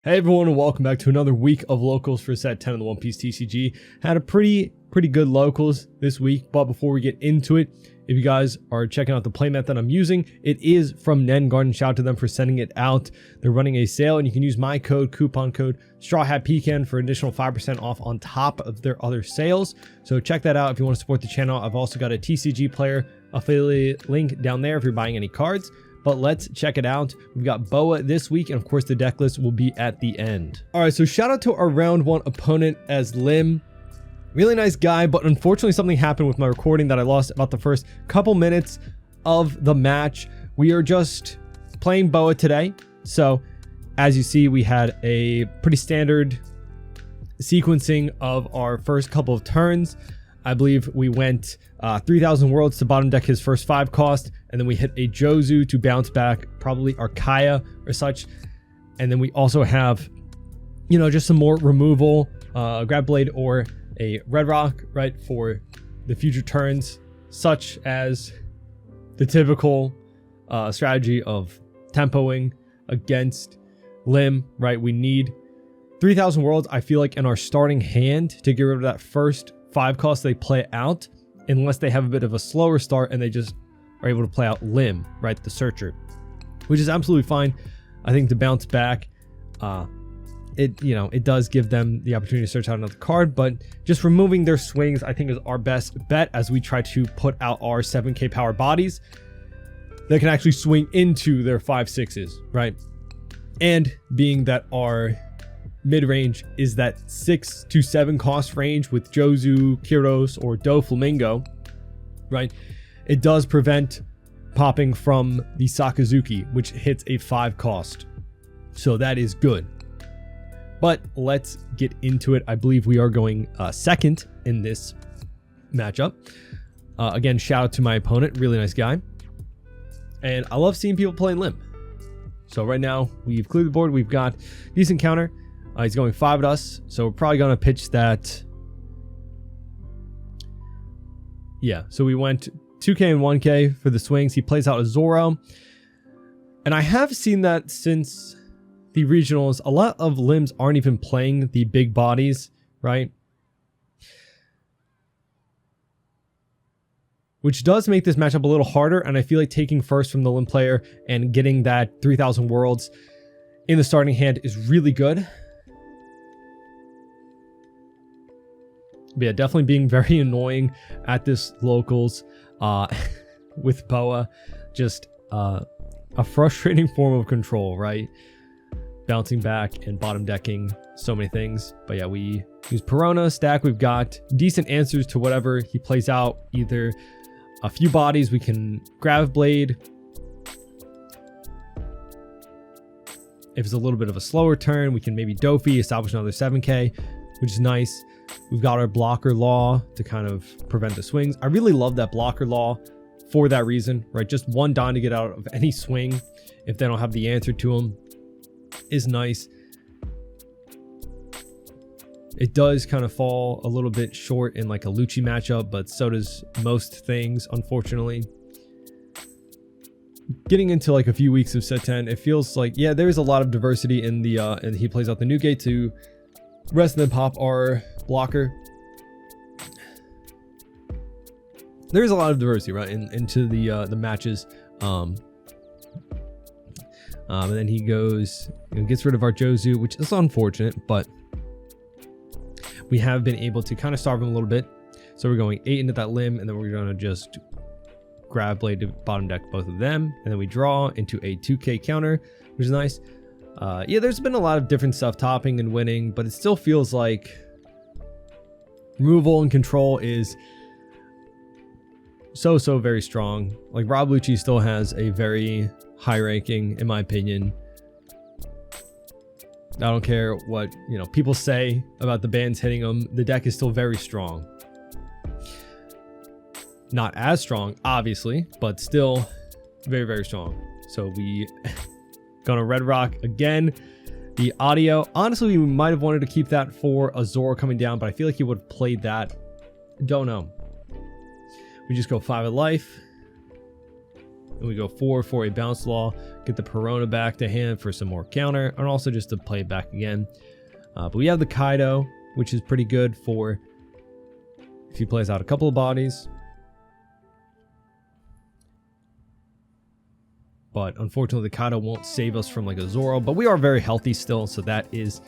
Hey everyone, and welcome back to another week of locals for set 10 of the One Piece TCG. Had a pretty good locals this week, but before we get into it, if you guys are checking out the playmat that I'm using, it is from Nen Garden. Shout out to them for sending it out. They're running a sale, and you can use my coupon code StrawHatPecan for additional 5% off on top of their other sales. So check that out if you want to support the channel. I've also got a TCG player affiliate link down there if you're buying any cards. But let's check it out. We've got Boa this week, and of course the deck list will be at the end. All right, so shout out to our round one opponent as Lim. Really nice guy, but unfortunately something happened with my recording that I lost about the first couple minutes of the match. We are just playing Boa today. So as you see, we had a pretty standard sequencing of our first couple of turns. I believe we went 3,000 worlds to bottom deck his first 5 cost, and then we hit a Jozu to bounce back, probably Archaea or such. And then we also have, you know, just some more removal, Grab Blade or a Red Rock, right, for the future turns, such as the typical strategy of tempoing against Lim, right? We need 3,000 worlds, I feel like, in our starting hand to get rid of that first 5 costs they play out, unless they have a bit of a slower start and they just are able to play out Lim, right, the Searcher, which is absolutely fine. I think to bounce back, it does give them the opportunity to search out another card, but just removing their swings I think is our best bet as we try to put out our 7k power bodies that can actually swing into their 5/6s, right? And being that our mid-range is that 6 to 7 cost range with Jozu, Kyros, or Doflamingo, right? It does prevent popping from the Sakazuki, which hits a 5 cost. So that is good. But let's get into it. I believe we are going second in this matchup. Again, shout out to my opponent. Really nice guy. And I love seeing people playing Lim. So right now, we've cleared the board. We've got decent counter. He's going 5 at us, so we're probably going to pitch that. Yeah, so we went 2k and 1k for the swings. He plays out a Zoro. And I have seen that since the regionals, a lot of Lims aren't even playing the big bodies, right? Which does make this matchup a little harder, and I feel like taking first from the Lim player and getting that 3,000 worlds in the starting hand is really good. But yeah, definitely being very annoying at this locals with Boa. Just a frustrating form of control, right? Bouncing back and bottom decking so many things. But yeah, we use Perona stack. We've got decent answers to whatever he plays out. Either a few bodies, we can grab Blade. If it's a little bit of a slower turn, we can maybe Dofi, establish another 7k, which is nice. We've got our blocker law to kind of prevent the swings. I really love that blocker law for that reason, right? Just 1 Don to get out of any swing if they don't have the answer to them is nice. It does kind of fall a little bit short in like a Lucci matchup, but so does most things, unfortunately. Getting into like a few weeks of set 10, it feels like, yeah, there's a lot of diversity in the and he plays out the Newgate to rest and then pop our blocker. There's a lot of diversity, right, into the matches. And then he goes, gets rid of our Jozu, which is unfortunate, but we have been able to kind of starve him a little bit. So we're going 8 into that Lim, and then we're going to just grab Blade to bottom deck both of them, and then we draw into a 2k counter, which is nice. Yeah, there's been a lot of different stuff topping and winning, but it still feels like removal and control is so very strong. Like Rob Lucci still has a very high ranking, in my opinion. I don't care what, you know, people say about the bands hitting him. The deck is still very strong. Not as strong, obviously, but still very strong. So we gonna Red Rock again. The audio, honestly, we might have wanted to keep that for a Zoro coming down, but I feel like he would have played that. Don't know. We just go 5 of life. And we go 4 for a bounce law, get the Perona back to hand for some more counter, and also just to play it back again. But we have the Kaido, which is pretty good for if he plays out a couple of bodies. But unfortunately, the Kaido won't save us from like a Zoro, but we are very healthy still, so that is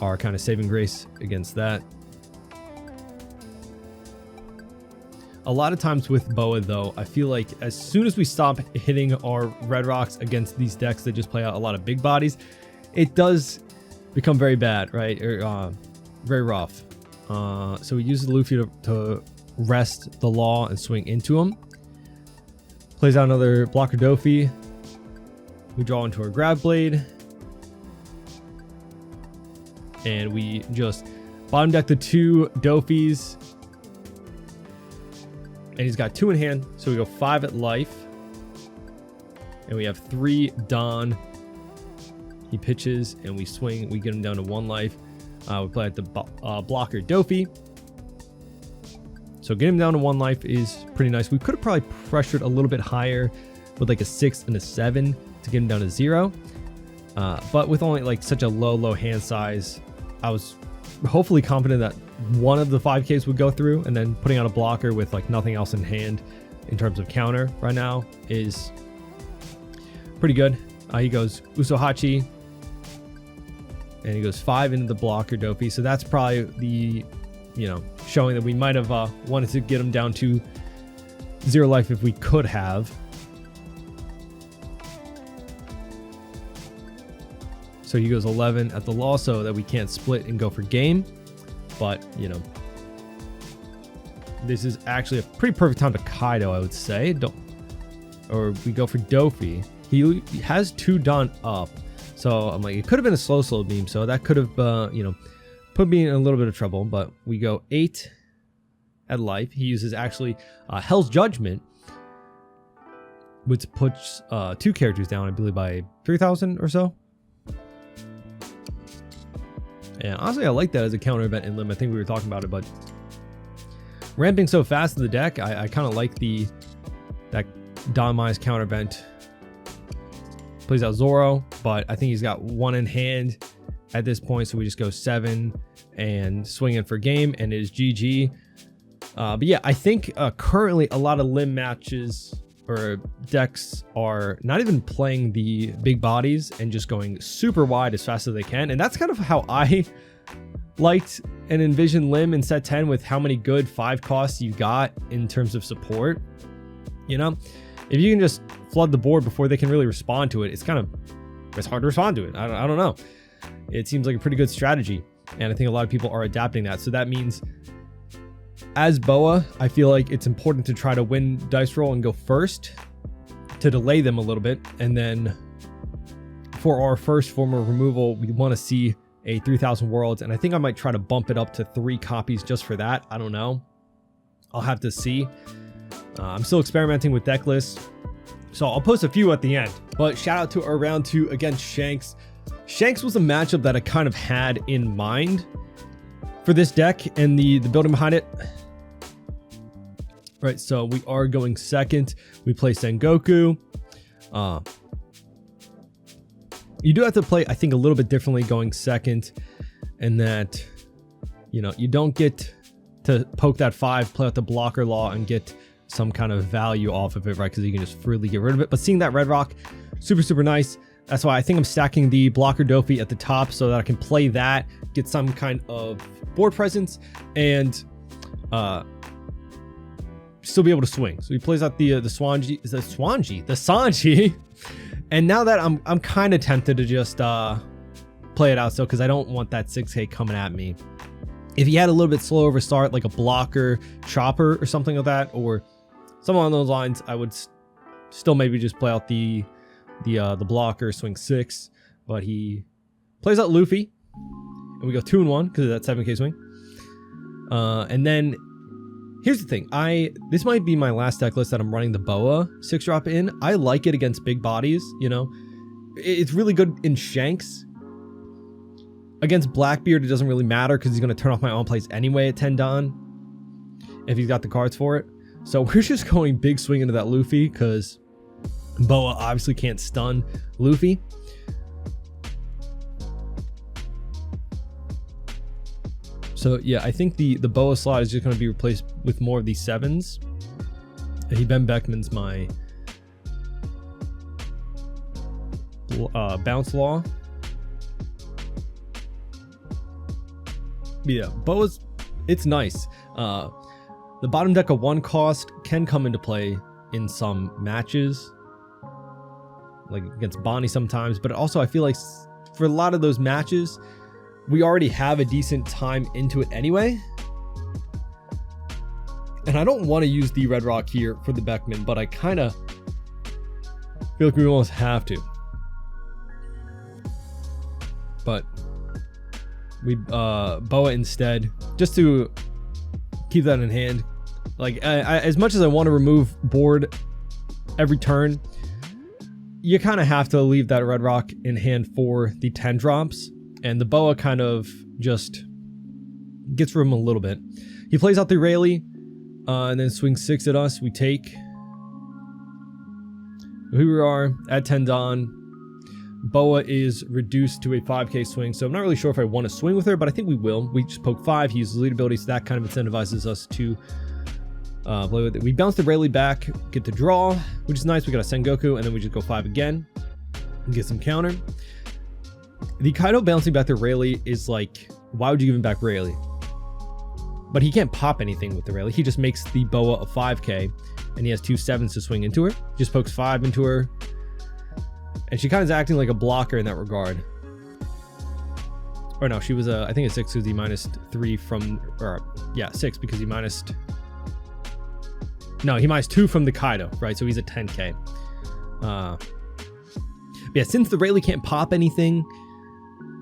our kind of saving grace against that. A lot of times with Boa, though, I feel like as soon as we stop hitting our red rocks against these decks that just play out a lot of big bodies, it does become very bad, right? Or very rough. So we use the Luffy to rest the Law and swing into him. Plays out another blocker Dofi. We draw into our Grab Blade. And we just bottom deck the 2 Dofis. And he's got 2 in hand, so we go 5 at life. And we have 3 Don. He pitches, and we swing. We get him down to 1 life. We play at the blocker Dofi. So getting him down to 1 life is pretty nice. We could have probably pressured a little bit higher with like a 6 and a 7 to get him down to 0. But with only like such a low hand size, I was hopefully confident that one of the 5Ks would go through, and then putting out a blocker with like nothing else in hand in terms of counter right now is pretty good. He goes Usohachi, and he goes 5 into the blocker Dofi. So that's probably the, showing that we might have wanted to get him down to 0 life if we could have. So he goes 11 at the Law, so that we can't split and go for game. But, this is actually a pretty perfect time to Kaido, I would say. Or we go for Dofi. He has 2 Don up. So I'm like, it could have been a slow beam. So that could have, put me in a little bit of trouble. But we go 8 at life. He uses actually Hell's Judgment, which puts 2 characters down, I believe, by 3,000 or so. And honestly, I like that as a counter event in Lim. I think we were talking about it, but ramping so fast in the deck, I kind of like that Don Mai's counter event. Plays out Zoro, but I think he's got 1 in hand at this point, so we just go 7 and swing in for game, and it is GG. But yeah, I think currently a lot of Lim matches or decks are not even playing the big bodies and just going super wide as fast as they can. And that's kind of how I liked and envisioned Lim in set 10, with how many good 5 costs you got in terms of support. If you can just flood the board before they can really respond to it, it's hard to respond to it. I don't know. It seems like a pretty good strategy, and I think a lot of people are adapting that. So that means, as Boa, I feel like it's important to try to win dice roll and go first to delay them a little bit. And then for our first form of removal, we want to see a 3,000 worlds. And I think I might try to bump it up to 3 copies just for that. I don't know. I'll have to see. I'm still experimenting with deck lists, so I'll post a few at the end. But shout out to our round 2 against Shanks. Shanks was a matchup that I kind of had in mind for this deck and the building behind it. Right, so we are going second. We play Sengoku. You do have to play, I think, a little bit differently going second, and that, you don't get to poke that 5, play out the blocker Law, and get some kind of value off of it, right? Because you can just freely get rid of it. But seeing that red rock, super nice. That's why I think I'm stacking the blocker Dofi at the top, so that I can play that, get some kind of board presence, and still be able to swing. So he plays out the Sanji, and now that I'm kind of tempted to just play it out, so because I don't want that 6K coming at me. If he had a little bit slower of a start, like a blocker chopper or something like that, or something along those lines, I would still maybe just play out the blocker, swing 6. But he plays out Luffy, and we go 2-1 because of that 7K swing. And then here's the thing, this might be my last deck list that I'm running the Boa 6-drop in. I like it against big bodies. It's really good in Shanks. Against Blackbeard, it doesn't really matter because he's going to turn off my on plays anyway at 10 Don if he's got the cards for it. So we're just going big swing into that Luffy because Boa obviously can't stun Luffy. So yeah, I think the Boa slot is just going to be replaced with more of these 7s. Ben Beckman's my bounce law. But yeah, Boa's, it's nice. The bottom deck of 1 cost can come into play in some matches, like against Bonnie sometimes, but also I feel like for a lot of those matches, we already have a decent time into it anyway. And I don't want to use the Red Rock here for the Beckman, but I kind of feel like we almost have to. But we Boa instead, just to keep that in hand. Like as much as I want to remove board every turn, you kind of have to leave that Red Rock in hand for the 10 drops, and the Boa kind of just gets rid of him a little bit. He plays out the Rayleigh and then swings 6 at us. We take. Here we are at 10 Dawn. Boa is reduced to a 5k swing, so I'm not really sure if I want to swing with her, but I think we will. We just poke 5. He uses lead ability, so that kind of incentivizes us to play with it. We bounce the Rayleigh back, get to draw, which is nice. We got a Sengoku, and then we just go 5 again and get some counter. The Kaido bouncing back the Rayleigh is like, why would you give him back Rayleigh? But he can't pop anything with the Rayleigh. He just makes the Boa a 5k, and he has 2 7s to swing into her. Just pokes 5 into her. And she kind of is acting like a blocker in that regard. Or no, she was I think a 6 because he -3 from, or yeah, 6 because he no, he -2 from the Kaido, right? So he's at 10k. Yeah, since the Rayleigh can't pop anything,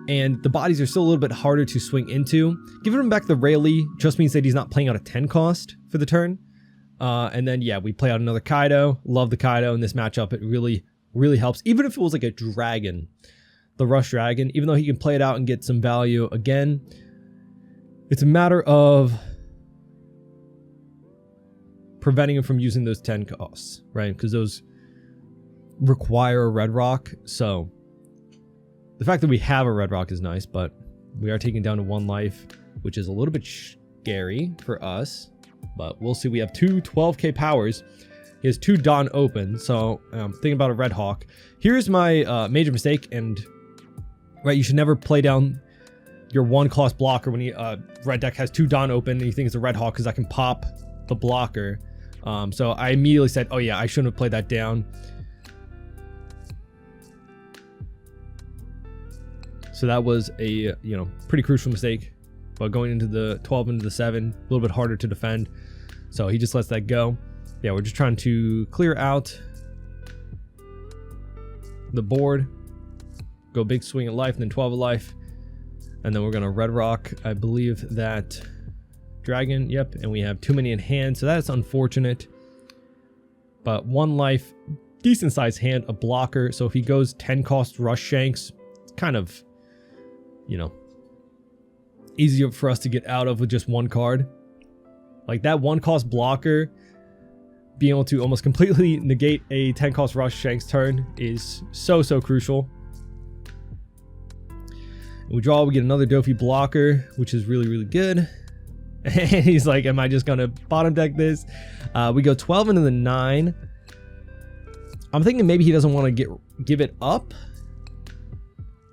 and the bodies are still a little bit harder to swing into, giving him back the Rayleigh just means that he's not playing out a 10 cost for the turn. And then yeah, we play out another Kaido. Love the Kaido in this matchup. It really helps, even if it was like a dragon, the Rush Dragon, even though he can play it out and get some value. Again, it's a matter of preventing him from using those 10 costs, right? Because those require a Red Rock. So the fact that we have a Red Rock is nice, but we are taking down to 1 life, which is a little bit scary for us, but we'll see. We have 2 12k powers. He has 2 Dawn open, so thinking about a Red Hawk. Here's my major mistake, and right, you should never play down your 1 cost blocker when you red deck has 2 Dawn open and you think it's a Red Hawk because I can pop the blocker. So I immediately said, oh yeah, I shouldn't have played that down. So that was a pretty crucial mistake. But going into the 12 into the 7, a little bit harder to defend. So he just lets that go. Yeah, we're just trying to clear out the board, go big swing at life, and then 12 of life, and then we're gonna Red Rock, I believe, that dragon. Yep, and we have too many in hand, so that's unfortunate. But 1 life, decent sized hand, a blocker. So if he goes 10 cost Rush Shanks, it's kind of, easier for us to get out of with just 1 card. Like that 1 cost blocker, being able to almost completely negate a 10 cost Rush Shanks turn is so crucial. And we draw, we get another Dofi blocker, which is really good. And he's like, am I just gonna bottom deck this? We go 12 into the 9. I'm thinking maybe he doesn't want to give it up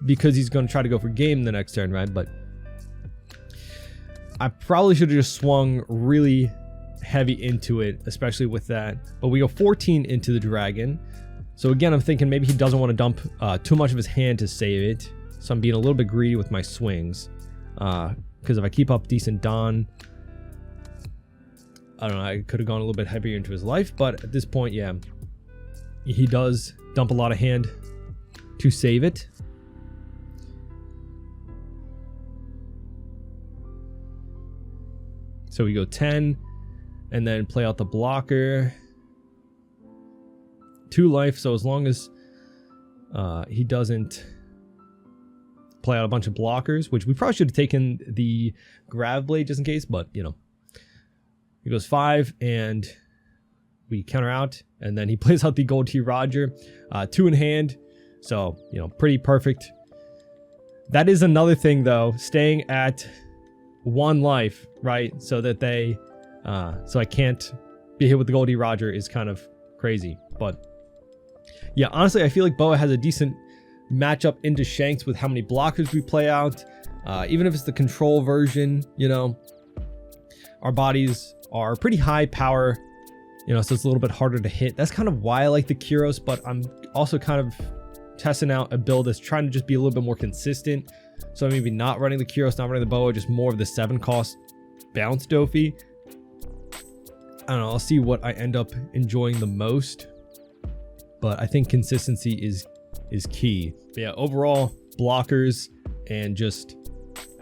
because he's going to try to go for game the next turn, right? But I probably should have just swung really heavy into it, especially with that. But we go 14 into the dragon. So again, I'm thinking maybe he doesn't want to dump too much of his hand to save it. So I'm being a little bit greedy with my swings. Because if I keep up decent Dawn, I don't know, I could have gone a little bit heavier into his life. But at this point, yeah, he does dump a lot of hand to save it. So we go 10 and then play out the blocker. 2 life, so as long as he doesn't play out a bunch of blockers, which we probably should have taken the Grav Blade just in case, but he goes 5 and we counter out, and then he plays out the Gold T Roger, 2 in hand. So, you know, pretty perfect. That is another thing though, staying at 1 life, right? So that they, so I can't be hit with the Gold T Roger is kind of crazy. But yeah, honestly, I feel like Boa has a decent matchup into Shanks with how many blockers we play out. Even if it's the control version, you know, our bodies are pretty high power, you know, so it's a little bit harder to hit. That's kind of why I like the Kyros, but I'm also kind of testing out a build that's trying to just be a little bit more consistent. So maybe not running the Kyros, not running the Boa, just more of the 7 cost bounce Dofi. I don't know, I'll see what I end up enjoying the most, but I think consistency is key. But yeah, overall blockers and just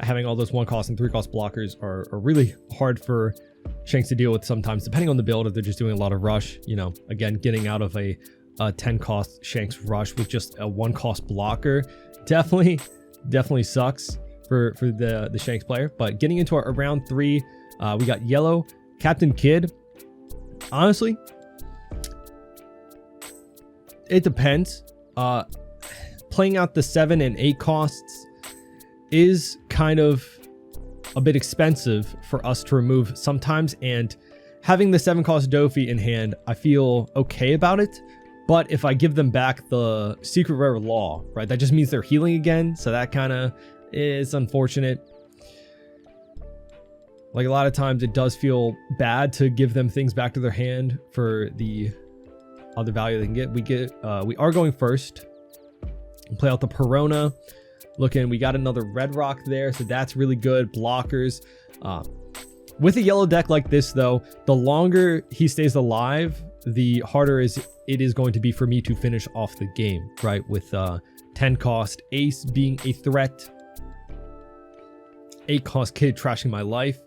having all those 1 cost and 3 cost blockers are really hard for Shanks to deal with sometimes, depending on the build. If they're just doing a lot of rush, you know, again, getting out of a 10 cost Shanks rush with just a 1 cost blocker definitely sucks for the Shanks player. But getting into our round 3, we got yellow Captain Kidd. Honestly, it depends. Playing out the 7 and 8 costs is kind of a bit expensive for us to remove sometimes, and having the 7 cost Dofi in hand, I feel okay about it. But if I give them back the secret rare law, right, that just means they're healing again, so that kind of is unfortunate. Like, a lot of times it does feel bad to give them things back to their hand for the other value they can get. We are going first. Play out the Perona. Looking, we got another red rock there, so that's really good. Blockers. With a yellow deck like this, though, the longer he stays alive, the harder it is going to be for me to finish off the game, right? With 10 cost Ace being a threat, 8 cost Kid trashing my life.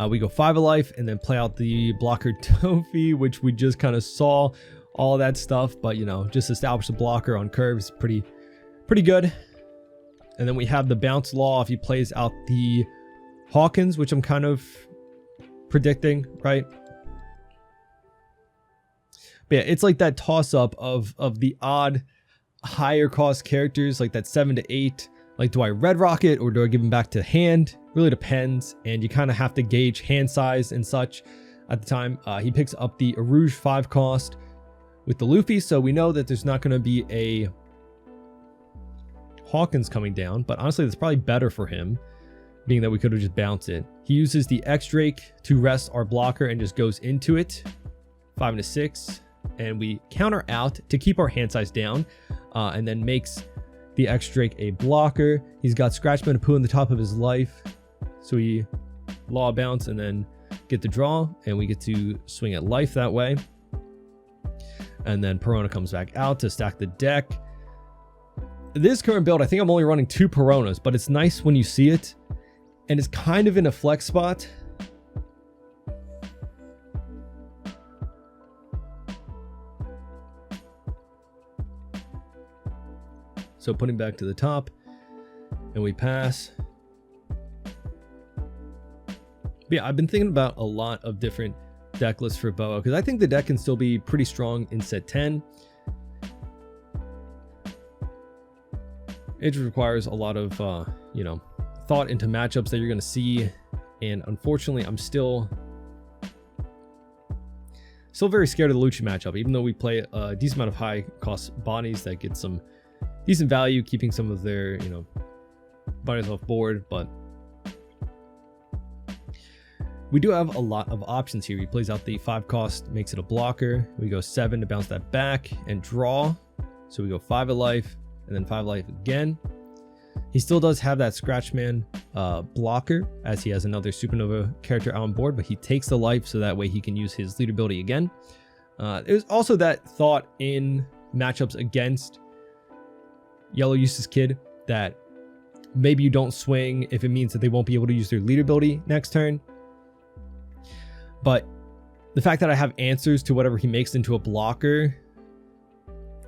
We go 5 of life and then play out the blocker Dofi, which we just kind of saw all that stuff, but you know, just establish a blocker on curves, pretty good. And then we have the bounce law if he plays out the Hawkins, which I'm kind of predicting, right? But yeah, it's like that toss up of the odd higher cost characters, like that 7 to 8. Like, do I red rocket or do I give him back to hand? Really depends, and you kind of have to gauge hand size and such at the time. He picks up the Arouge 5 cost with the Luffy, so we know that there's not going to be a Hawkins coming down, but honestly that's probably better for him, being that we could have just bounced it. He uses the X-Drake to rest our blocker and just goes into it, 5 and a 6, and we counter out to keep our hand size down, and then makes the X-Drake a blocker. He's got Scratchman and Pooh in the top of his life, so we law bounce and then get the draw, and we get to swing at life that way. And then Perona comes back out to stack the deck. This current build, I think I'm only running 2 Peronas, but it's nice when you see it, and it's kind of in a flex spot. So putting back to the top, and we pass. But yeah, I've been thinking about a lot of different deck lists for Boa, because I think the deck can still be pretty strong in set 10. It requires a lot of, you know, thought into matchups that you're going to see. And unfortunately, I'm still very scared of the Lucci matchup, even though we play a decent amount of high cost bodies that get some decent value, keeping some of their, you know, bodies off board. But we do have a lot of options here. He plays out the 5 cost, makes it a blocker. We go 7 to bounce that back and draw. So we go 5 of life and then 5 life again. He still does have that Scratchman blocker, as he has another Supernova character on board, but he takes the life so that way he can use his lead ability again. There's also that thought in matchups against Yellow Eustace Kid that maybe you don't swing if it means that they won't be able to use their lead ability next turn. But the fact that I have answers to whatever he makes into a blocker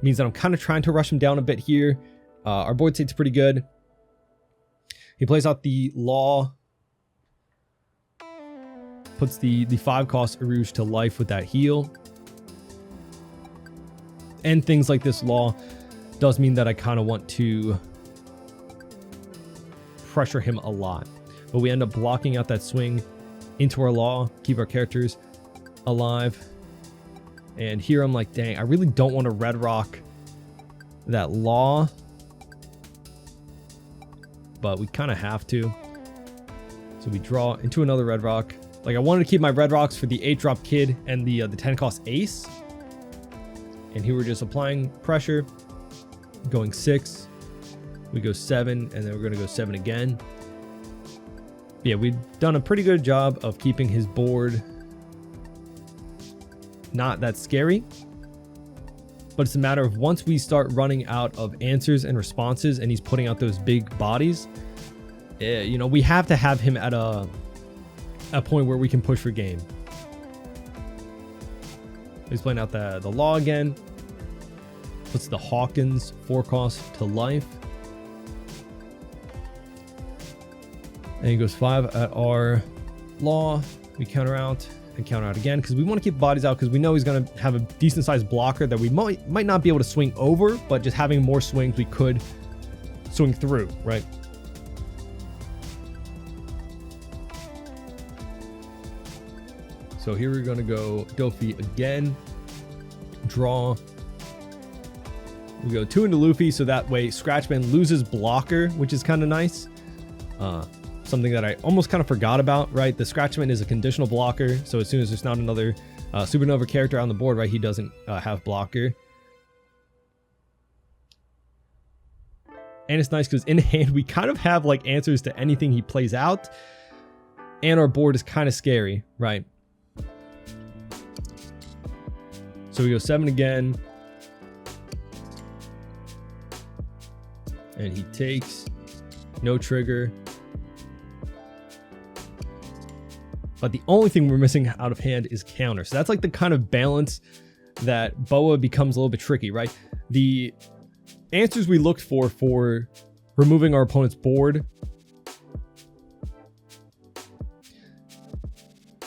means that I'm kind of trying to rush him down a bit here. Our board state's pretty good. He plays out the Law, puts the 5 cost Arouge to life with that heal. and things like this law does mean that I kind of want to pressure him a lot. But we end up blocking out that swing into our law, keep our characters alive. And here I'm like, dang, I really don't want to red rock that law, but we kind of have to. So we draw into another red rock. Like, I wanted to keep my red rocks for the 8-drop kid and the 10 cost ace. And here we're just applying pressure, going 6. We go 7, and then we're going to go 7 again. Yeah, we've done a pretty good job of keeping his board not that scary. But it's a matter of once we start running out of answers and responses and he's putting out those big bodies, you know, we have to have him at a point where we can push for game. He's playing out the law again. Puts the Hawkins 4-cost to life. And he goes 5 at our law. We counter out and counter out again because we want to keep bodies out because we know he's going to have a decent sized blocker that we might not be able to swing over, but just having more swings we could swing through, right? So here we're going to go Dofi again. Draw. We go 2 into Luffy, so that way Scratchman loses blocker, which is kind of nice. Something that I almost kind of forgot about, right? The Scratchman is a conditional blocker, so as soon as there's not another Supernova character on the board, right, he doesn't have blocker. And it's nice because in hand, we kind of have like answers to anything he plays out. And our board is kind of scary, right? So we go 7 again. And he takes. No trigger. But the only thing we're missing out of hand is counter. So that's like the kind of balance that Boa becomes a little bit tricky, right? The answers we looked for removing our opponent's board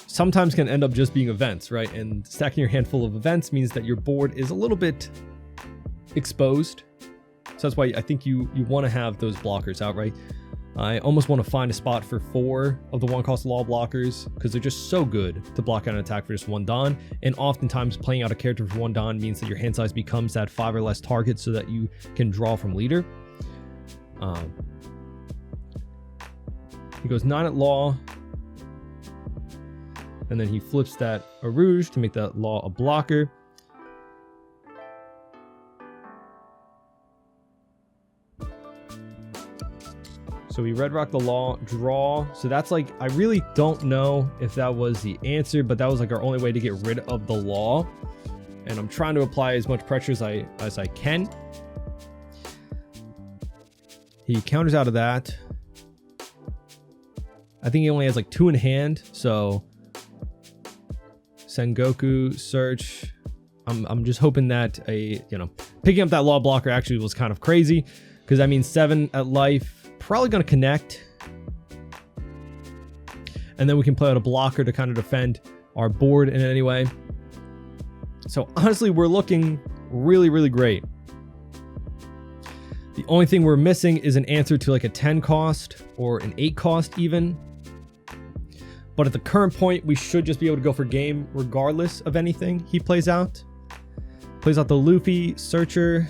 sometimes can end up just being events, right? And stacking your hand full of events means that your board is a little bit exposed. So that's why I think you want to have those blockers out, right? I almost want to find a spot for 4 of the 1-cost law blockers because they're just so good to block out an attack for just 1 Don. And oftentimes playing out a character for 1 Don means that your hand size becomes that 5 or less target so that you can draw from leader. He goes 9 at law. And then he flips that Arouge to make that law a blocker. So we red rock the law, draw. So that's like, I really don't know if that was the answer, but that was like our only way to get rid of the law. And I'm trying to apply as much pressure as I can. He counters out of that. I think he only has like 2 in hand. So Sengoku, search. I'm just hoping that picking up that law blocker actually was kind of crazy. Because I mean 7 at life. Probably going to connect, and then we can play out a blocker to kind of defend our board in any way. So honestly, we're looking really, really great. The only thing we're missing is an answer to like a 10 cost or an 8 cost even. But at the current point, we should just be able to go for game regardless of anything he plays out. Plays out the Luffy, Searcher.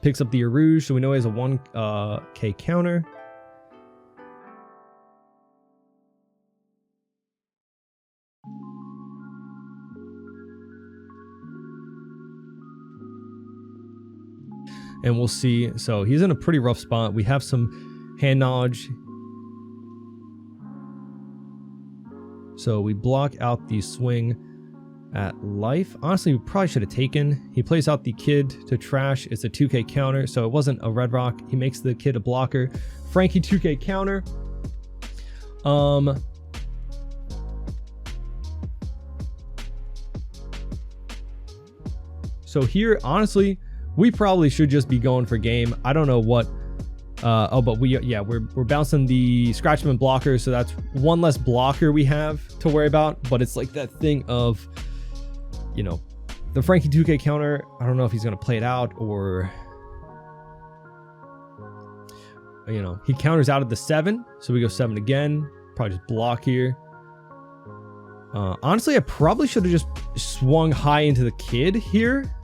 Picks up the Arouge, so we know he has a 1K counter. And we'll see. So he's in a pretty rough spot. We have some hand knowledge. So we block out the swing at life. Honestly, we probably should have taken. He plays out the kid to trash. It's a 2K counter, so it wasn't a red rock. He makes the kid a blocker. Frankie 2K counter. So here, honestly, we probably should just be going for game. I don't know what. But we're bouncing the Scratchman blocker, so that's 1 less blocker we have to worry about. But it's like that thing of, The Frankie 2K counter, I don't know if he's going to play it out or, you know, he counters out at the 7. So we go 7 again. Probably just block here. Honestly, I probably should have just swung high into the kid here.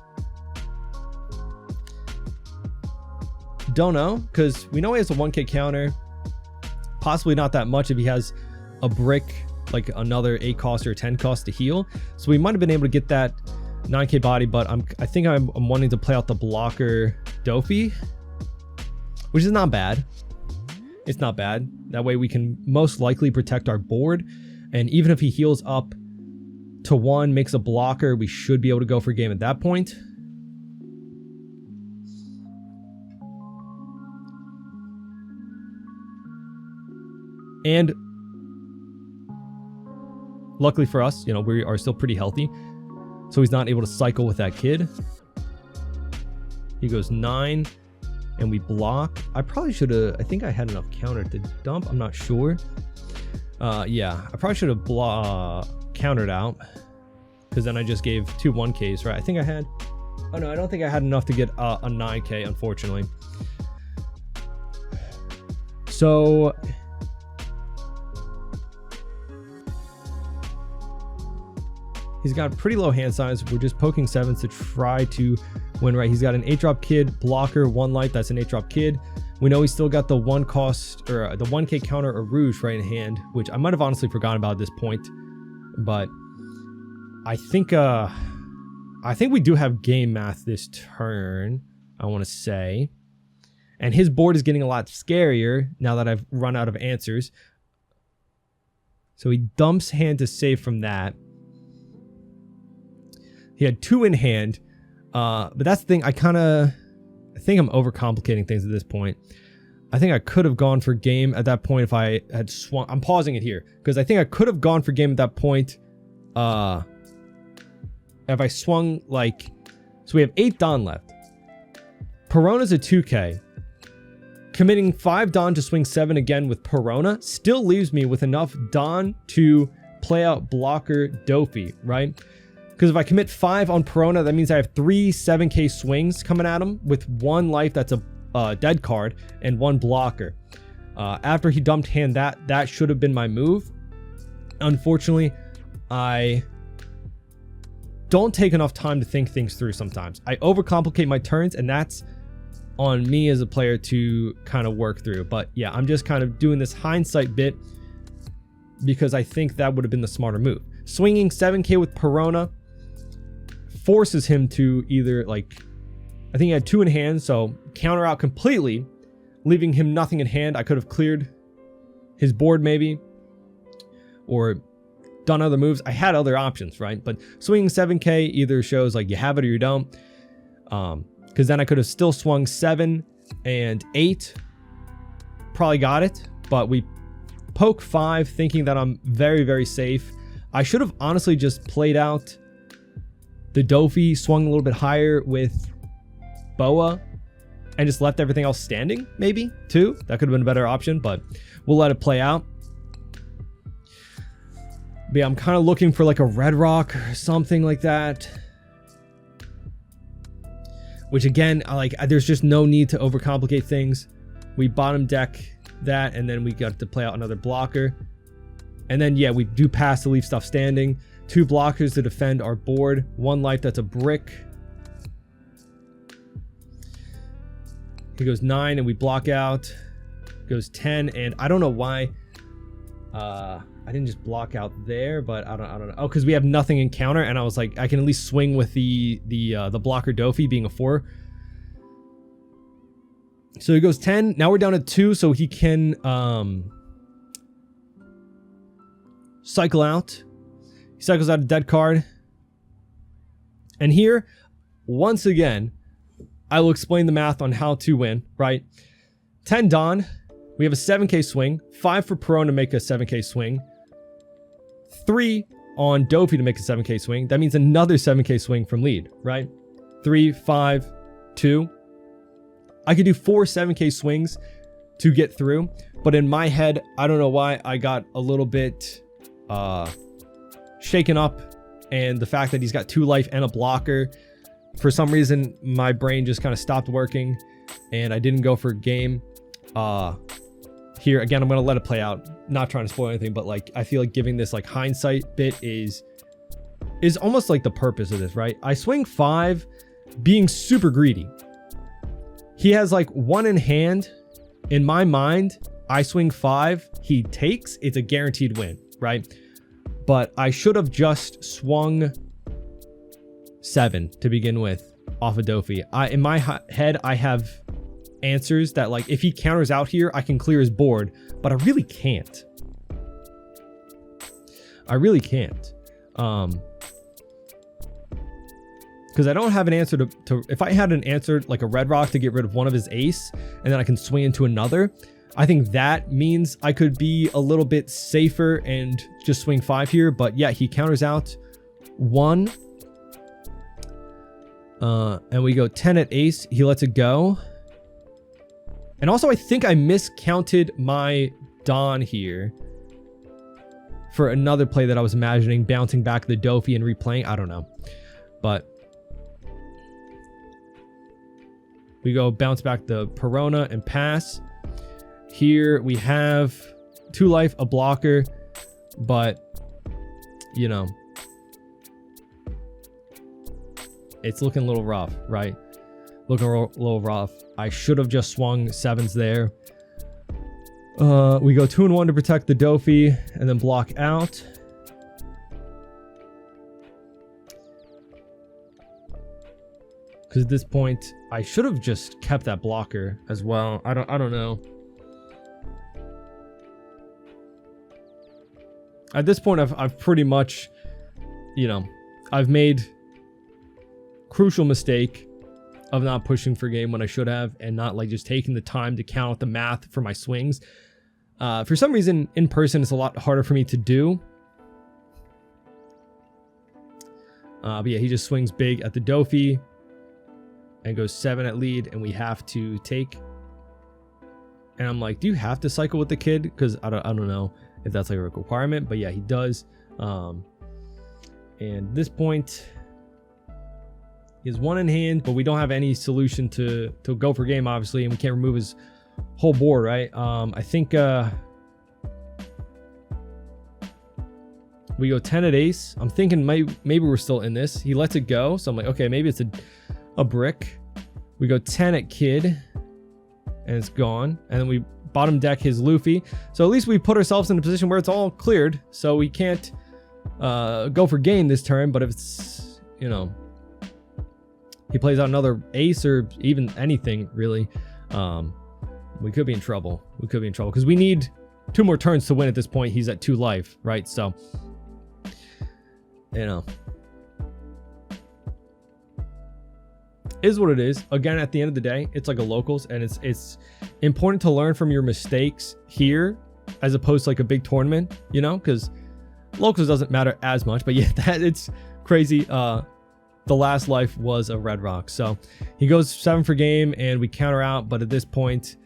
Don't know, because we know he has a 1K counter. Possibly not that much if he has a brick, like another 8 cost or 10 cost to heal. So we might have been able to get that 9K body, but I think I'm wanting to play out the blocker Dofi, which is not bad. It's not bad. That way we can most likely protect our board. And even if he heals up to 1, makes a blocker, we should be able to go for game at that point. And luckily for us, you know, we are still pretty healthy. So he's not able to cycle with that kid. He goes 9 and we block. I probably should have, I think I had enough counter to dump. I'm not sure. Yeah, I probably should have countered out, because then I just gave 2 1Ks, right? I think I had, oh no, I don't think I had enough to get a 9K, unfortunately. So he's got pretty low hand size. We're just poking 7s to try to win, right? He's got an 8-drop kid, blocker, 1 life. That's an 8-drop kid. We know he's still got the 1 cost or the 1K counter or Rouge right in hand, which I might have honestly forgotten about at this point. But I think we do have game math this turn, I want to say. And his board is getting a lot scarier now that I've run out of answers. So he dumps hand to save from that. He had 2 in hand. But that's the thing, I think I'm overcomplicating things at this point. I think I could have gone for game at that point if I had swung. I'm pausing it here because I think I could have gone for game at that point. If I swung like, so we have 8 Don left. Perona's a 2K. Committing 5 Don to swing 7 again with Perona still leaves me with enough Don to play out blocker Dofi, right? Because if I commit 5 on Perona, that means I have 3 7K swings coming at him with 1 life that's a dead card and 1 blocker. After he dumped hand, that should have been my move. Unfortunately, I don't take enough time to think things through sometimes. I overcomplicate my turns, and that's on me as a player to kind of work through. But yeah, I'm just kind of doing this hindsight bit because I think that would have been the smarter move. Swinging 7K with Perona forces him to either, like, I think he had 2 in hand, so counter out completely, leaving him nothing in hand. I could have cleared his board maybe, or done other moves. I had other options, right? But swinging 7K either shows like you have it or you don't. Because then I could have still swung 7 and 8. Probably got it, but we poke 5 thinking that I'm very, very safe. I should have honestly just played out the Dofi, swung a little bit higher with Boa, and just left everything else standing, maybe, too. That could have been a better option, but we'll let it play out. But yeah, I'm kind of looking for like a Red Rock or something like that. Which again, there's just no need to overcomplicate things. We bottom deck that, and then we got to play out another blocker. And then, yeah, we do pass to leave stuff standing. 2 blockers to defend our board. 1 life that's a brick. He goes 9 and we block out. Goes 10, and I don't know why I didn't just block out there, but I don't know. Oh, because we have nothing in counter, and I was like, I can at least swing with the blocker Dofi being a 4. So he goes 10. Now we're down to 2, so he can cycle out. He cycles out a dead card. And here, once again, I will explain the math on how to win, right? 10 Don. We have a 7K swing. 5 for Perona to make a 7K swing. 3 on Dofi to make a 7K swing. That means another 7K swing from lead, right? 3, 5, 2. I could do 4 7K swings to get through. But in my head, I don't know why, I got a little bit shaken up and the fact that he's got 2 life and a blocker, for some reason my brain just kind of stopped working and I didn't go for game. Here again, I'm gonna let it play out, not trying to spoil anything, but like I feel like giving this like hindsight bit is almost like the purpose of this, right? I swing 5 being super greedy. He has like 1 in hand. In my mind, I swing 5, he takes, it's a guaranteed win, right? But I should have just swung 7 to begin with off of Dofi. In my head, I have answers that like if he counters out here, I can clear his board, but I really can't. Because I don't have an answer to if I had an answer like a red rock to get rid of one of his ace and then I can swing into another, I think that means I could be a little bit safer and just swing 5 here. But yeah, he counters out 1 and we go 10 at ace. He lets it go. And also I think I miscounted my Don here for another play that I was imagining, bouncing back the Dofi and replaying. I don't know, but we go bounce back the Perona and pass. Here we have 2 life, a blocker, but you know, it's looking a little rough, right? Looking a little rough. I should have just swung 7s there. We go 2 and 1 to protect the Dofi and then block out. Because at this point, I should have just kept that blocker as well. I don't know. At this point, I've pretty much, you know, I've made crucial mistake of not pushing for game when I should have, and not like just taking the time to count out the math for my swings. For some reason, in person, it's a lot harder for me to do. But yeah, he just swings big at the Dofi and goes 7 at lead, and we have to take. And I'm like, do you have to cycle with the kid? Because I don't know if that's like a requirement, but yeah, he does. And at this point, he has 1 in hand, but we don't have any solution to go for game, obviously, and we can't remove his whole board, right? I think we go 10 at ace. I'm thinking maybe we're still in this. He lets it go, so I'm like, okay, maybe it's a brick. We go 10 at kid, and it's gone. And then we bottom deck his Luffy. So at least we put ourselves in a position where it's all cleared, so we can't go for game this turn. But if it's, you know, he plays out another ace or even anything really, we could be in trouble. Because we need 2 more turns to win at this point. He's at 2 life, right? So, you know, is what it is. Again, at the end of the day, it's like a locals, and it's important to learn from your mistakes here as opposed to like a big tournament, you know, because locals doesn't matter as much. But yeah, it's crazy. The last life was a red rock, so he goes 7 for game and we counter out. But at this point,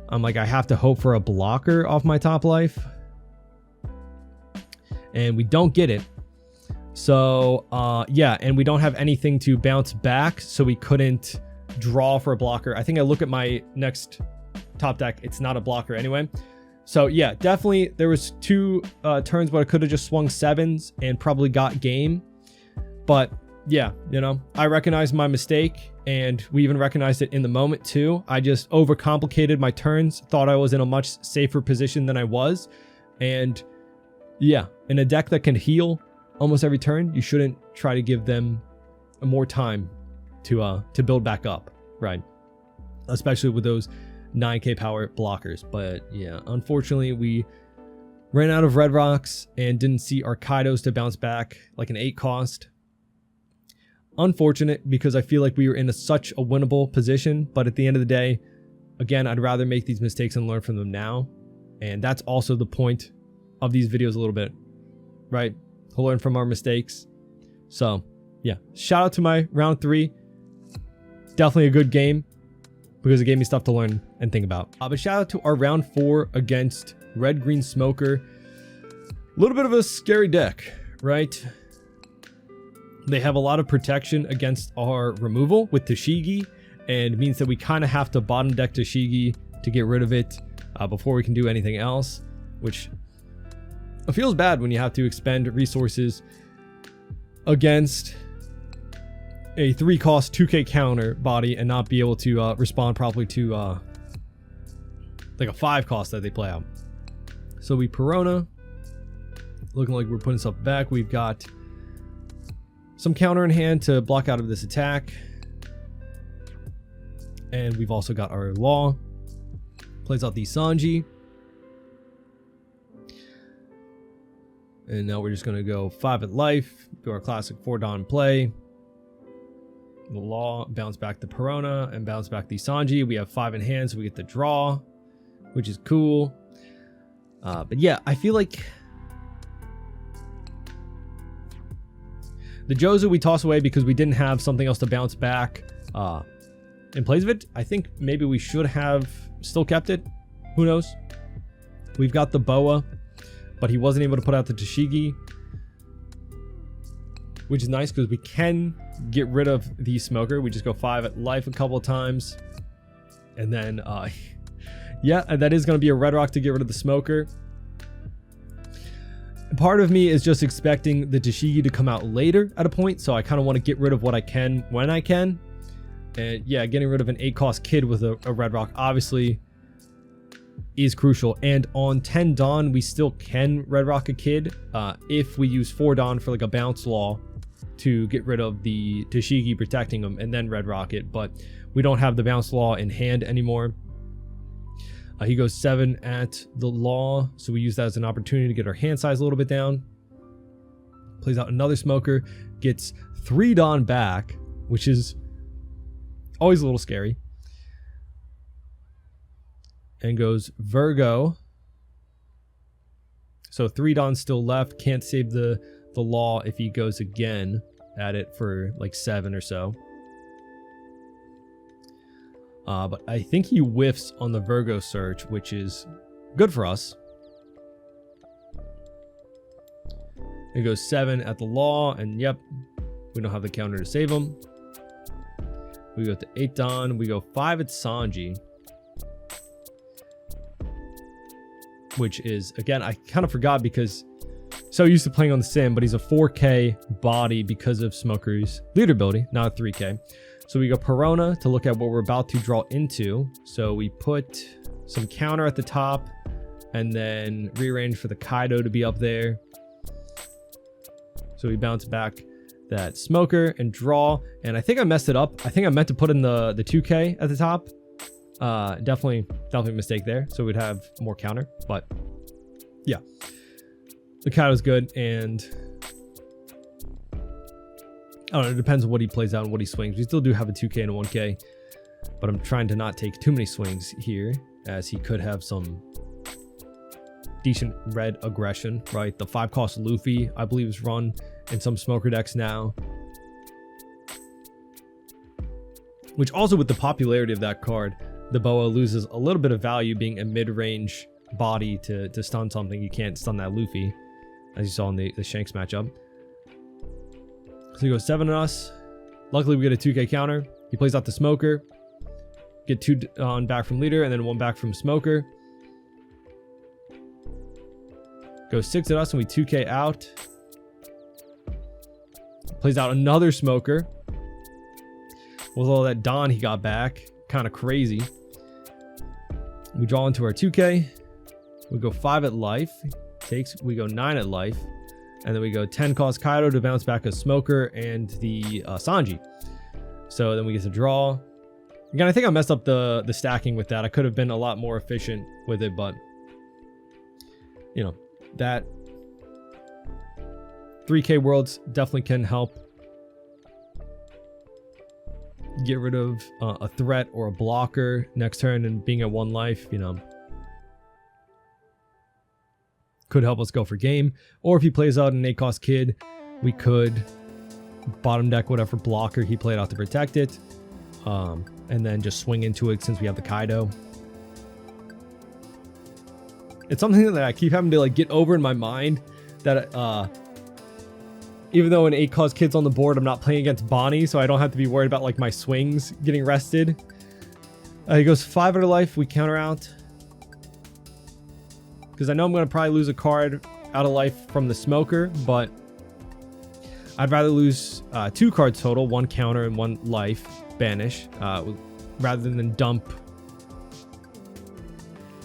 I'm like, I have to hope for a blocker off my top life, and we don't get it. So yeah, and we don't have anything to bounce back, so we couldn't draw for a blocker. I think I look at my next top deck, it's not a blocker anyway. So yeah, definitely there was 2 turns where I could have just swung 7s and probably got game. But yeah, you know, I recognized my mistake, and we even recognized it in the moment too. I just overcomplicated my turns, thought I was in a much safer position than I was. And yeah, in a deck that can heal almost every turn, you shouldn't try to give them more time to build back up, right? Especially with those 9k power blockers. But yeah, unfortunately, we ran out of red rocks and didn't see our Kaidos to bounce back like an 8 cost. Unfortunate, because I feel like we were in such a winnable position. But at the end of the day, again, I'd rather make these mistakes and learn from them now. And that's also the point of these videos a little bit, right? To learn from our mistakes. So yeah, shout out to my round 3. Definitely a good game because it gave me stuff to learn and think about. But shout out to our round 4 against Red Green Smoker. A little bit of a scary deck, right? They have a lot of protection against our removal with Tashigi, and means that we kind of have to bottom deck Tashigi to get rid of it before we can do anything else, which feels bad when you have to expend resources against a 3-cost 2k counter body and not be able to respond properly to like a 5-cost that they play out. So we Perona, looking like we're putting stuff back. We've got some counter in hand to block out of this attack, and we've also got our Law. Plays out the Sanji, and now we're just going to go 5 at life, do our classic 4 Dawn play. The Law, bounce back the Perona, and bounce back the Sanji. We have 5 in hand, so we get the draw, which is cool. But yeah, I feel like the Jozu we toss away because we didn't have something else to bounce back in place of it. I think maybe we should have still kept it. Who knows? We've got the Boa, but he wasn't able to put out the Tashigi, which is nice because we can get rid of the Smoker. We just go 5 at life a couple of times, and then yeah, that is going to be a red rock to get rid of the Smoker. Part of me is just expecting the Tashigi to come out later at a point, so I kind of want to get rid of what I can when I can. And yeah, getting rid of an 8-cost kid with a red rock obviously is crucial. And on 10 Dawn, we still can red rock a kid if we use 4 Dawn for like a bounce Law to get rid of the Tashigi protecting him and then red rock it. But we don't have the bounce Law in hand anymore. He goes 7 at the Law, so we use that as an opportunity to get our hand size a little bit down. Plays out another Smoker, gets 3 Dawn back, which is always a little scary. And goes Virgo. So 3 Dawn still left. Can't save the Law if he goes again at it for like 7 or so. But I think he whiffs on the Virgo search, which is good for us. He goes 7 at the Law, and yep, we don't have the counter to save him. We go to 8 Dawn. We go 5 at Sanji, which is, again, I kind of forgot because so used to playing on the sim, but he's a 4k body because of Smoker's leader ability, not a 3k. So we go Perona to look at what we're about to draw into. So we put some counter at the top and then rearrange for the Kaido to be up there. So we bounce back that Smoker and draw. And I think I messed it up. I think I meant to put in the 2k at the top. Definitely a mistake there. So we'd have more counter, but yeah, the Kaido's good. And I don't know, it depends on what he plays out and what he swings. We still do have a 2k and a 1k, but I'm trying to not take too many swings here, as he could have some decent red aggression, right? The 5-cost Luffy, I believe, is run in some Smoker decks now. Which also, with the popularity of that card, the Boa loses a little bit of value being a mid-range body to stun something. You can't stun that Luffy, as you saw in the Shanks matchup. So he goes 7 on us. Luckily, we get a 2k counter. He plays out the Smoker. Get 2 on back from leader and then 1 back from Smoker. Goes 6 at us and we 2k out. Plays out another Smoker. With all that Dawn he got back. Kind of crazy. We draw into our 2k. We go 5 at life. We go 9 at life. And then we go 10 cost Kaido to bounce back a Smoker and the Sanji. So then we get to draw. Again, I think I messed up the stacking with that. I could have been a lot more efficient with it, but you know, that 3k worlds definitely can help get rid of a threat or a blocker next turn, and being at 1 life, you know, could help us go for game. Or if he plays out an 8-cost kid, we could bottom deck whatever blocker he played out to protect it, and then just swing into it since we have the Kaido. It's something that I keep having to like get over in my mind, that Even though an 8 cost kid's on the board, I'm not playing against Bonnie, so I don't have to be worried about like my swings getting rested. He goes 5 out of life. We counter out. Because I know I'm going to probably lose a card out of life from the smoker, but I'd rather lose 2 cards total, 1 counter and 1 life, banish, rather than dump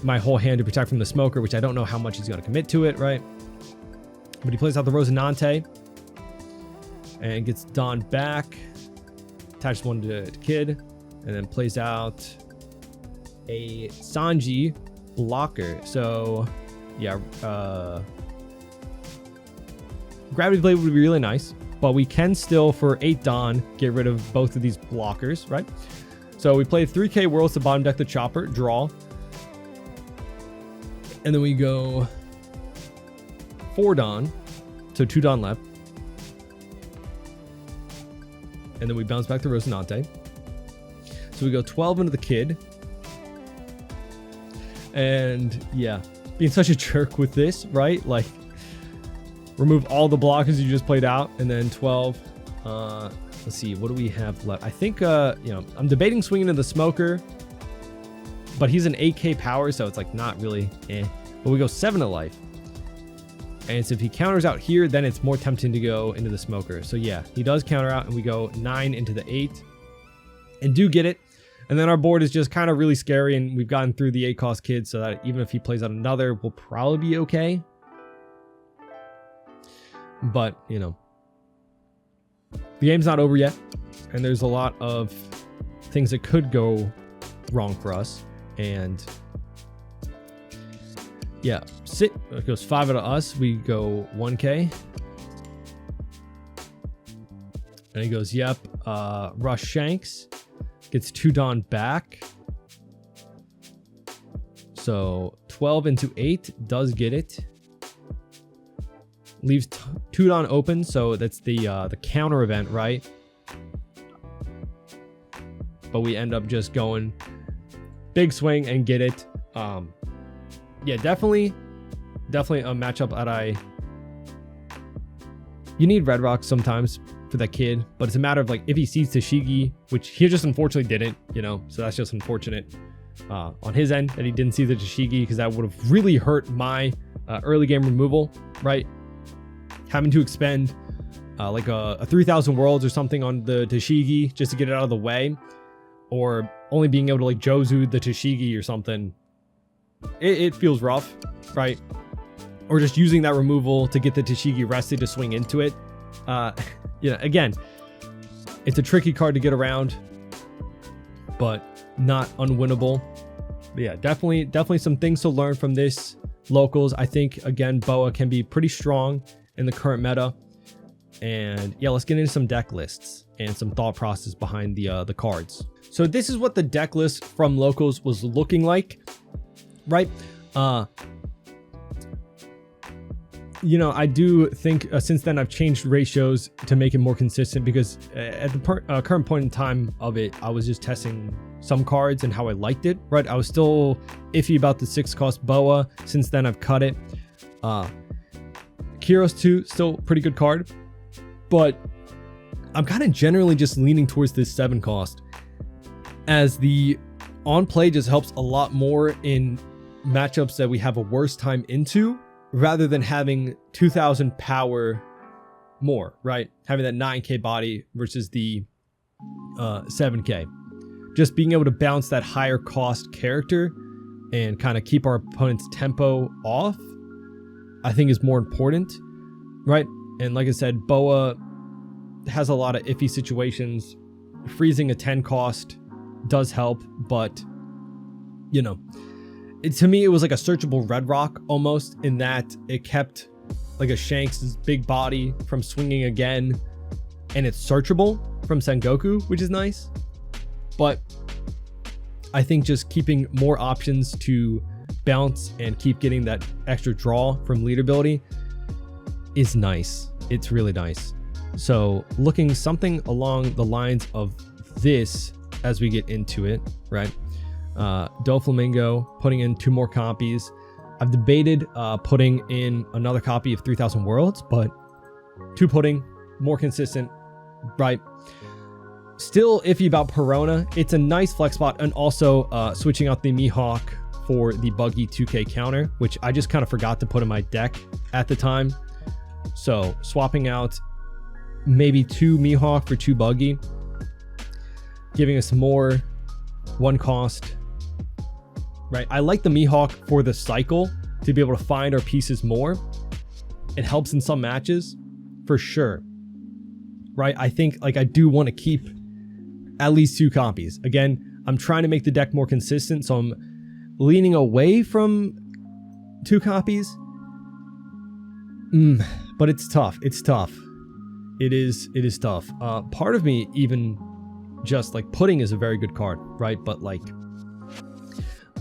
my whole hand to protect from the smoker, which I don't know how much he's going to commit to it, right? But he plays out the Rosinante and gets Don back, attaches 1 to Kid, and then plays out a Sanji blocker. So yeah, Gravity Blade would be really nice, but we can still, for 8 Don, get rid of both of these blockers, right? So we play 3k Worlds to bottom deck the Chopper, draw. And then we go 4 Don, so 2 Don left. And then we bounce back to Rosinante. So we go 12 into the Kid. And yeah, being such a jerk with this, right? Like, remove all the blockers you just played out, and then 12. Let's see, what do we have left? I think, you know, I'm debating swinging to the smoker, but he's an 8k power, so it's like not really But we go 7 to life. And so if he counters out here, then it's more tempting to go into the smoker. So yeah, he does counter out, and we go 9 into the 8 and do get it. And then our board is just kind of really scary, and we've gotten through the 8 cost kid, so that even if he plays out another, we'll probably be okay. But, you know, the game's not over yet, and there's a lot of things that could go wrong for us. And yeah, it goes 5 out of us. We go 1k. And he goes, yep, rush Shanks. Gets 2 Don back. So 12 into 8 does get it. Leaves 2 Don open, so that's the counter event, right? But we end up just going big swing and get it. Yeah, definitely a matchup that you need Red Rock sometimes for that kid, but it's a matter of like if he sees Tashigi, which he just unfortunately didn't, you know, so that's just unfortunate on his end that he didn't see the Tashigi, because that would have really hurt my early game removal, right? Having to expend like a 3,000 worlds or something on the Tashigi just to get it out of the way, or only being able to like Jozu the Tashigi or something. It feels rough, right? Or just using that removal to get the Tashigi rested to swing into it. You know, again, it's a tricky card to get around, but not unwinnable. But yeah, definitely some things to learn from this locals. I think, again, Boa can be pretty strong in the current meta. And yeah, let's get into some deck lists and some thought process behind the cards. So this is what the deck list from locals was looking like, right? You know, I do think since then I've changed ratios to make it more consistent, because at the current point in time of it, I was just testing some cards and how I liked it, right? I was still iffy about the 6 cost Boa. Since then I've cut it. Kyros 2, still pretty good card, but I'm kind of generally just leaning towards this 7 cost, as the on play just helps a lot more in matchups that we have a worse time into, rather than having 2,000 power more, right? Having that 9k body versus the 7k. Just being able to bounce that higher cost character and kind of keep our opponent's tempo off, I think is more important, right? And like I said, Boa has a lot of iffy situations. Freezing a 10 cost does help, but, you know, to me, it was like a searchable Red Rock almost, in that it kept like a Shanks' big body from swinging again, and it's searchable from Sengoku, which is nice. But I think just keeping more options to bounce and keep getting that extra draw from lead ability is nice. It's really nice. So looking something along the lines of this as we get into it, right? Doflamingo, putting in 2 more copies. I've debated putting in another copy of 3,000 Worlds, but 2 putting more consistent, right? Still iffy about Perona. It's a nice flex spot, and also switching out the Mihawk for the Buggy 2K counter, which I just kind of forgot to put in my deck at the time. So swapping out maybe 2 Mihawk for 2 Buggy, giving us more 1 cost, right? I like the Mihawk for the cycle to be able to find our pieces more. It helps in some matches for sure, right? I think like I do want to keep at least 2 copies. Again, I'm trying to make the deck more consistent, so I'm leaning away from 2 copies. But it's tough. It's tough. It is tough. Part of me even just like Pudding is a very good card, right? But like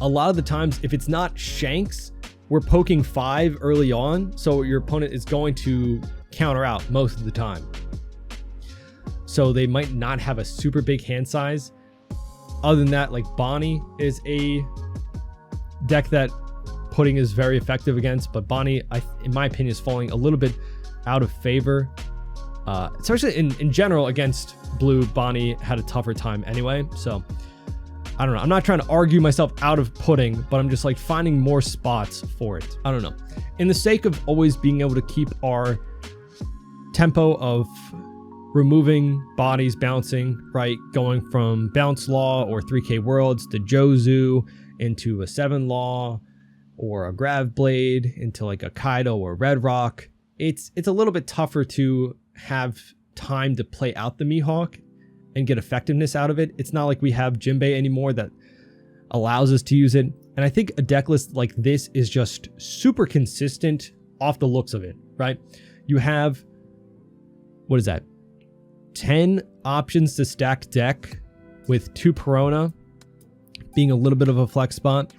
a lot of the times, if it's not Shanks, we're poking 5 early on, so your opponent is going to counter out most of the time. So they might not have a super big hand size. Other than that, like Bonnie is a deck that Pudding is very effective against, but Bonnie, in my opinion, is falling a little bit out of favor. Especially in general against Blue. Bonnie had a tougher time anyway, so I don't know. I'm not trying to argue myself out of Pudding, but I'm just like finding more spots for it. I don't know. In the sake of always being able to keep our tempo of removing bodies bouncing, right? Going from Bounce Law or 3K Worlds to Jozu into a 7 Law or a Grav Blade into like a Kaido or Red Rock. It's a little bit tougher to have time to play out the Mihawk and get effectiveness out of it. It's not like we have Jinbei anymore that allows us to use it. And I think a deck list like this is just super consistent off the looks of it, right? You have, what is that? 10 options to stack deck with 2 Perona being a little bit of a flex spot,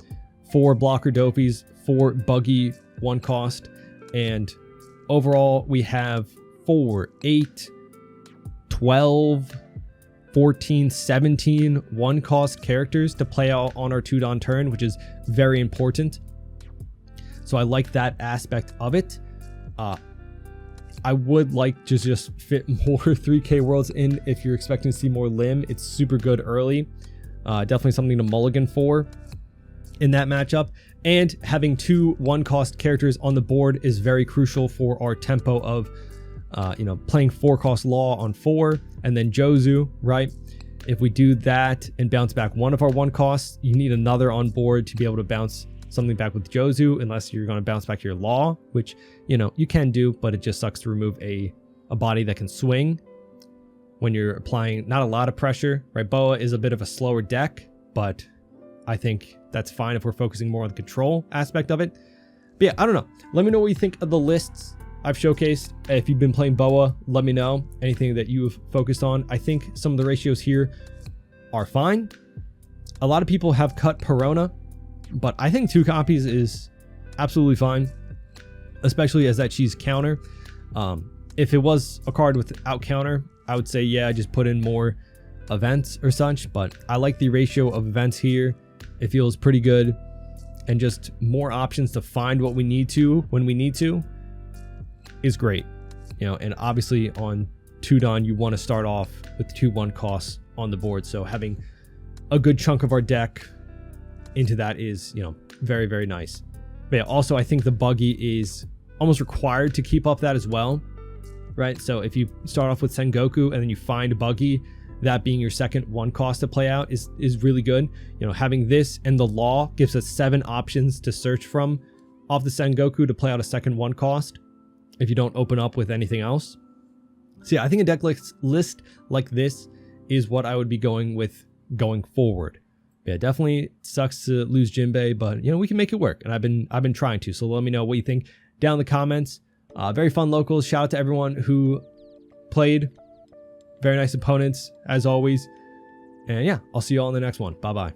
4 blocker dopies, 4 Buggy 1 cost, and overall we have 4, 8, 12, 14, 17 1 cost characters to play out on our 2-Don turn, which is very important. So I like that aspect of it. I would like to just fit more 3K Worlds in if you're expecting to see more Lim. It's super good early. Definitely something to mulligan for in that matchup. And having 2 1-cost characters on the board is very crucial for our tempo of playing 4-cost Law on 4 and then Jozu, right? If we do that and bounce back one of our 1 costs, you need another on board to be able to bounce something back with Jozu, unless you're going to bounce back your Law, which, you can do, but it just sucks to remove a body that can swing when you're applying not a lot of pressure, right? Boa is a bit of a slower deck, but I think that's fine if we're focusing more on the control aspect of it. But yeah, I don't know. Let me know what you think of the lists I've showcased. If you've been playing Boa, let me know anything that you've focused on. I think some of the ratios here are fine. A lot of people have cut Perona, but I think 2 copies is absolutely fine, especially as that cheese counter. If it was a card without counter, I would say, yeah, just put in more events or such, but I like the ratio of events here. It feels pretty good, and just more options to find what we need to when we need to is great. And obviously on 2-Don, you want to start off with 2 1 costs on the board, so having a good chunk of our deck into that is, very, very nice. But yeah, also I think the Buggy is almost required to keep up that as well, right? So if you start off with Sengoku and then you find Buggy, that being your second 1 cost to play out is really good. Having this and the Law gives us 7 options to search from off the Sengoku to play out a second 1 cost if you don't open up with anything else. So yeah, I think a deck list like this is what I would be going with going forward. Yeah, definitely sucks to lose Jinbei, but we can make it work, and I've been trying to. So let me know what you think down in the comments. Very fun locals. Shout out to everyone who played. Very nice opponents as always. And yeah, I'll see you all in the next one. Bye bye.